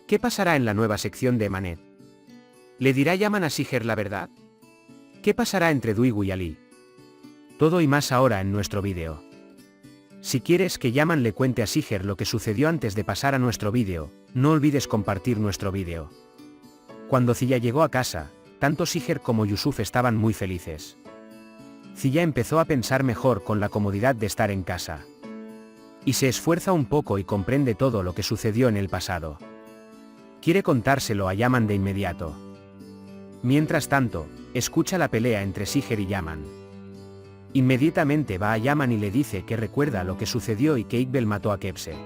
¿Qué pasará en la nueva sección de Manet? ¿Le dirá Yaman a Siger la verdad? ¿Qué pasará entre Duygu y Ali? Todo y más ahora en nuestro vídeo. Si quieres que Yaman le cuente a Siger lo que sucedió antes de pasar a nuestro vídeo, no olvides compartir nuestro vídeo. Cuando Ziya llegó a casa, tanto Siger como Yusuf estaban muy felices. Ziya empezó a pensar mejor con la comodidad de estar en casa. Y se esfuerza un poco y comprende todo lo que sucedió en el pasado. Quiere contárselo a Yaman de inmediato. Mientras tanto, escucha la pelea entre Siger y Yaman. Inmediatamente va a Yaman y le dice que recuerda lo que sucedió y que Iqbal mató a Kebse.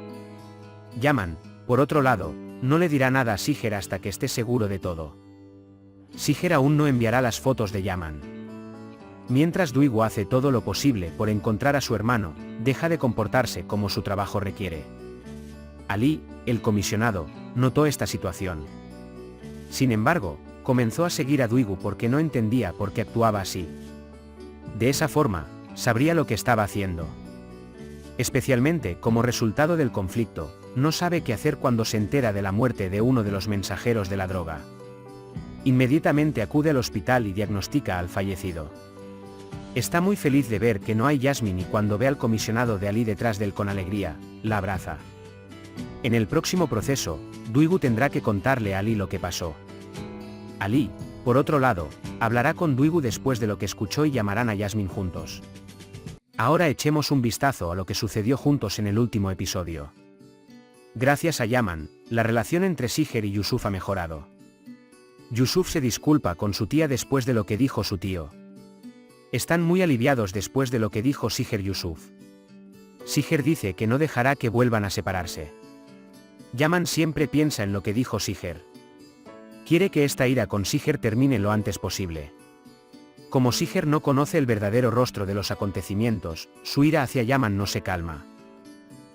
Yaman, por otro lado, no le dirá nada a Siger hasta que esté seguro de todo. Siger aún no enviará las fotos de Yaman. Mientras Duygu hace todo lo posible por encontrar a su hermano, deja de comportarse como su trabajo requiere. Ali, el comisionado, notó esta situación. Sin embargo, comenzó a seguir a Duygu porque no entendía por qué actuaba así. De esa forma, sabría lo que estaba haciendo. Especialmente como resultado del conflicto, no sabe qué hacer cuando se entera de la muerte de uno de los mensajeros de la droga. Inmediatamente acude al hospital y diagnostica al fallecido. Está muy feliz de ver que no hay Yasmin y cuando ve al comisionado de Ali detrás de él con alegría, la abraza. En el próximo proceso, Duygu tendrá que contarle a Ali lo que pasó. Ali, por otro lado, hablará con Duygu después de lo que escuchó y llamarán a Yasmin juntos. Ahora echemos un vistazo a lo que sucedió juntos en el último episodio. Gracias a Yaman, la relación entre Siger y Yusuf ha mejorado. Yusuf se disculpa con su tía después de lo que dijo su tío. Están muy aliviados después de lo que dijo Siger Yusuf. Siger dice que no dejará que vuelvan a separarse. Yaman siempre piensa en lo que dijo Siger. Quiere que esta ira con Siger termine lo antes posible. Como Siger no conoce el verdadero rostro de los acontecimientos, su ira hacia Yaman no se calma.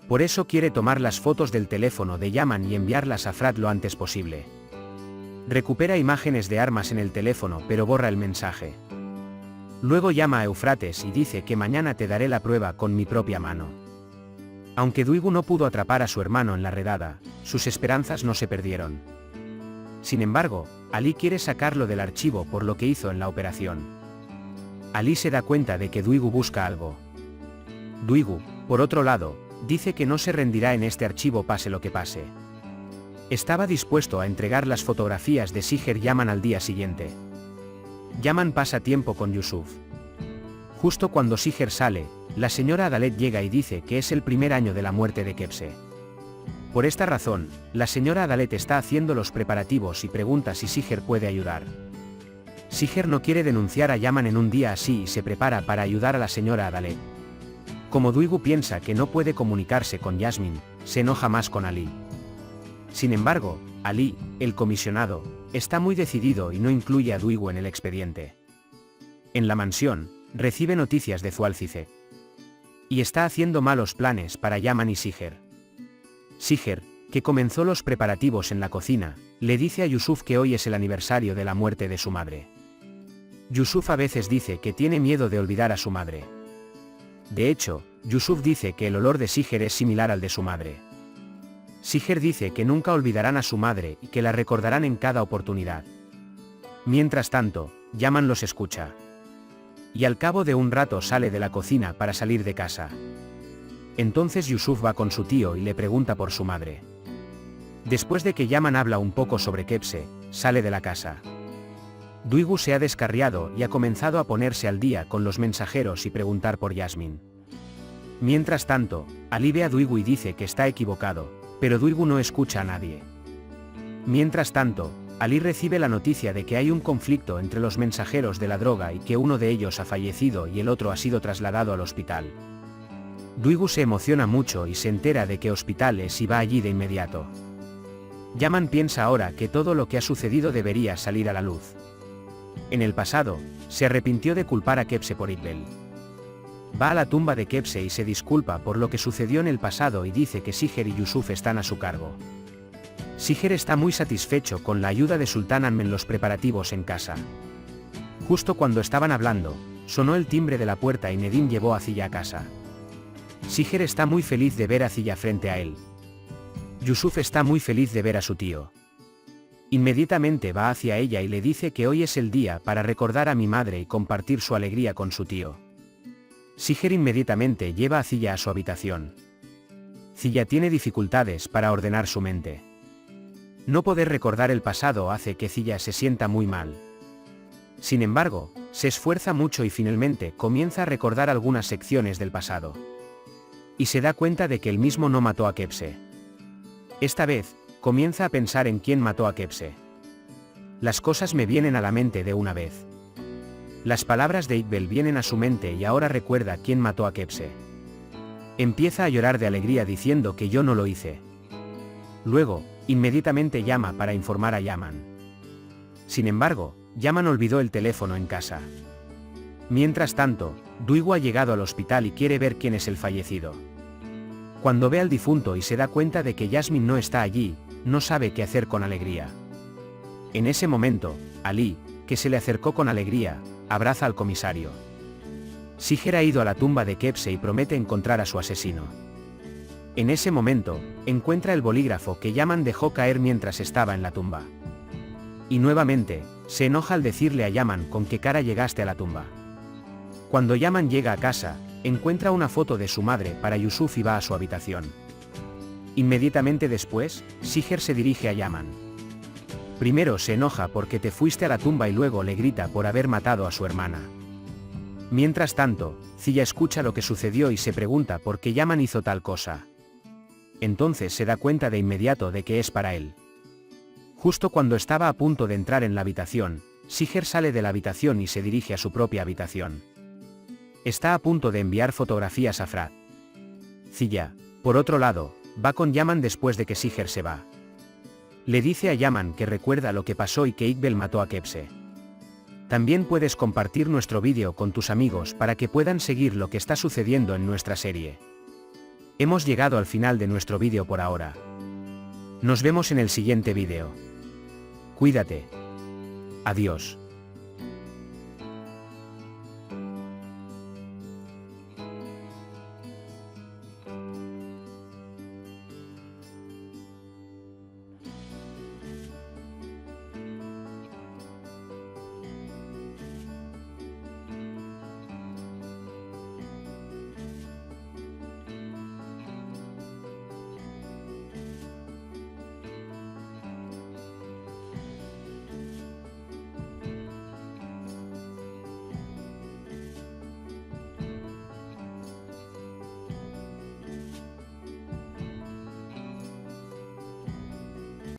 Por eso quiere tomar las fotos del teléfono de Yaman y enviarlas a Frat lo antes posible. Recupera imágenes de armas en el teléfono pero borra el mensaje. Luego llama a Eufrates y dice que mañana te daré la prueba con mi propia mano. Aunque Duygu no pudo atrapar a su hermano en la redada, sus esperanzas no se perdieron. Sin embargo, Ali quiere sacarlo del archivo por lo que hizo en la operación. Ali se da cuenta de que Duygu busca algo. Duygu, por otro lado, dice que no se rendirá en este archivo pase lo que pase. Estaba dispuesto a entregar las fotografías de Siger Yaman al día siguiente. Yaman pasa tiempo con Yusuf. Justo cuando Siger sale, la señora Adalet llega y dice que es el primer año de la muerte de Kebse. Por esta razón, la señora Adalet está haciendo los preparativos y pregunta si Siger puede ayudar. Siger no quiere denunciar a Yaman en un día así y se prepara para ayudar a la señora Adalet. Como Duygu piensa que no puede comunicarse con Yasmin, se enoja más con Ali. Sin embargo, Ali, el comisionado, está muy decidido y no incluye a Duygu en el expediente. En la mansión, recibe noticias de Zualcicé. Y está haciendo malos planes para Yaman y Siger. Siger, que comenzó los preparativos en la cocina, le dice a Yusuf que hoy es el aniversario de la muerte de su madre. Yusuf a veces dice que tiene miedo de olvidar a su madre. De hecho, Yusuf dice que el olor de Siger es similar al de su madre. Siger dice que nunca olvidarán a su madre y que la recordarán en cada oportunidad. Mientras tanto, Yaman los escucha. Y al cabo de un rato sale de la cocina para salir de casa. Entonces Yusuf va con su tío y le pregunta por su madre. Después de que Yaman habla un poco sobre Kebse, sale de la casa. Duygu se ha descarriado y ha comenzado a ponerse al día con los mensajeros y preguntar por Yasmin. Mientras tanto, Ali ve a Duygu y dice que está equivocado, pero Duygu no escucha a nadie. Mientras tanto, Ali recibe la noticia de que hay un conflicto entre los mensajeros de la droga y que uno de ellos ha fallecido y el otro ha sido trasladado al hospital. Duygu se emociona mucho y se entera de qué hospital es y va allí de inmediato. Yaman piensa ahora que todo lo que ha sucedido debería salir a la luz. En el pasado, se arrepintió de culpar a Kebse por Iqbal. Va a la tumba de Kebse y se disculpa por lo que sucedió en el pasado y dice que Siger y Yusuf están a su cargo. Siger está muy satisfecho con la ayuda de Sultan Amr en los preparativos en casa. Justo cuando estaban hablando, sonó el timbre de la puerta y Nedim llevó a Ziya a casa. Siger está muy feliz de ver a Ziya frente a él. Yusuf está muy feliz de ver a su tío. Inmediatamente va hacia ella y le dice que hoy es el día para recordar a mi madre y compartir su alegría con su tío. Siger inmediatamente lleva a Zilla a su habitación. Zilla tiene dificultades para ordenar su mente. No poder recordar el pasado hace que Zilla se sienta muy mal. Sin embargo, se esfuerza mucho y finalmente comienza a recordar algunas secciones del pasado. Y se da cuenta de que él mismo no mató a Kepse. Esta vez, comienza a pensar en quién mató a Kepse. Las cosas me vienen a la mente de una vez. Las palabras de Iqbal vienen a su mente y ahora recuerda quién mató a Kepse. Empieza a llorar de alegría diciendo que yo no lo hice. Luego, inmediatamente llama para informar a Yaman. Sin embargo, Yaman olvidó el teléfono en casa. Mientras tanto, Duigu ha llegado al hospital y quiere ver quién es el fallecido. Cuando ve al difunto y se da cuenta de que Yasmin no está allí, no sabe qué hacer con alegría. En ese momento, Ali, que se le acercó con alegría, abraza al comisario. Siger ha ido a la tumba de Kepse y promete encontrar a su asesino. En ese momento, encuentra el bolígrafo que Yaman dejó caer mientras estaba en la tumba. Y nuevamente, se enoja al decirle a Yaman con qué cara llegaste a la tumba. Cuando Yaman llega a casa, encuentra una foto de su madre para Yusuf y va a su habitación. Inmediatamente después, Siger se dirige a Yaman. Primero se enoja porque te fuiste a la tumba y luego le grita por haber matado a su hermana. Mientras tanto, Zilla escucha lo que sucedió y se pregunta por qué Yaman hizo tal cosa. Entonces se da cuenta de inmediato de que es para él. Justo cuando estaba a punto de entrar en la habitación, Siger sale de la habitación y se dirige a su propia habitación. Está a punto de enviar fotografías a Frat. Zilla, por otro lado, va con Yaman después de que Siger se va. Le dice a Yaman que recuerda lo que pasó y que Iqbal mató a Kepse. También puedes compartir nuestro vídeo con tus amigos para que puedan seguir lo que está sucediendo en nuestra serie. Hemos llegado al final de nuestro vídeo por ahora. Nos vemos en el siguiente vídeo. Cuídate. Adiós.